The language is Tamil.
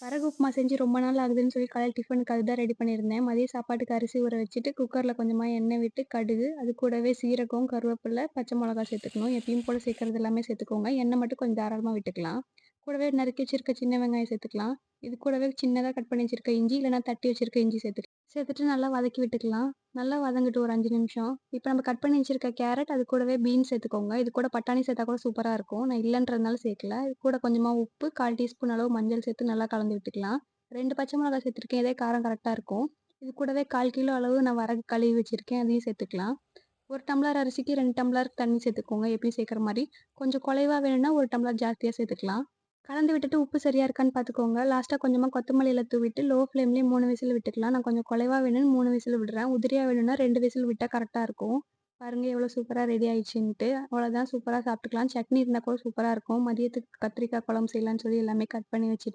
வரகு உப்புமா செஞ்சு ரொம்ப நாள் ஆகுதுன்னு சொல்லி காலையில டிஃபனுக்கு அதுதான் ரெடி பண்ணியிருந்தேன். மதிய சாப்பாட்டுக்கு அரிசி ஊற வச்சுட்டு, குக்கர்ல கொஞ்சமா எண்ணெய் விட்டு, கடுகு, அது கூடவே சீரகம், கருவேப்பில, பச்சை மிளகா சேர்த்துக்கணும். எப்பயும் போல சேர்க்கறது எல்லாமே சேர்த்துக்கோங்க. எண்ணெய் மட்டும் கொஞ்சம் தாராளமா விட்டுக்கலாம். கூடவே நறுக்கி வச்சிருக்க சின்ன வெங்காயம் சேர்த்துக்கலாம். இது கூடவே சின்னதா கட் பண்ணி வச்சிருக்க இஞ்சி, இல்லைனா தட்டி வச்சிருக்க இஞ்சி சேர்த்துக்கலாம். சேர்த்துட்டு நல்லா வதக்கி விட்டுக்கலாம். நல்லா வதங்கட்டும் ஒரு 5 நிமிஷம். இப்ப நம்ம கட் பண்ணி வச்சிருக்க கேரட், அது கூடவே பீன்ஸ் சேர்த்துக்கோங்க. இது கூட பட்டாணி சேர்த்தா கூட சூப்பரா இருக்கும். நான் இல்லன்றதுனால சேர்க்கல. இது கூட கொஞ்சமா உப்பு, 1/4 டீஸ்பூன் அளவு மஞ்சள் சேர்த்து நல்லா கலந்து விட்டுக்கலாம். 2 பச்சை மிளகாய் சேர்த்துருக்கேன். இதே காரம் கரெக்ட்டா இருக்கும். இது கூடவே 1/4 கிலோ அளவு நான் வரகு கழுவி வச்சிருக்கேன். அதையும் சேர்த்துக்கலாம். 1 டம்ளர் அரிசிக்கு 2 டம்ளர் தண்ணி சேர்த்துக்கோங்க. எப்பயும் சேர்க்குற மாரி. கொஞ்சம் குழைவா வேணும்னா 1 டம்ளர் ஜாஸ்தியா சேர்த்துக்கலாம். கலந்து விட்டுட்டு உப்பு சரியா இருக்கான்னு பார்த்துக்கோங்க. லாஸ்ட்டா கொஞ்சமா கொத்தமல்லி இல தூவிட்டு லோ ஃப்ளேம்லயே 3 விசில் விட்டுக்கலாம். நான் கொஞ்சம் குழைவா வேணும்னு 3 விசில் விடுறேன். உதிரியா வேணும்னா 2 விசில் விட்டா கரெக்ட்டா இருக்கும். பாருங்க எவ்வளோ சூப்பரா ரெடி ஆயிடுச்சுன்ட்டு. அவ்வளோதான் சூப்பரா சாப்பிட்டுக்கலாம். சட்னி இருந்தா கூட சூப்பரா இருக்கும். மதியத்துக்கு கத்திரிக்காய் குழம்பு செய்யலான்னு சொல்லி எல்லாமே கட் பண்ணி வச்சுட்டேன்.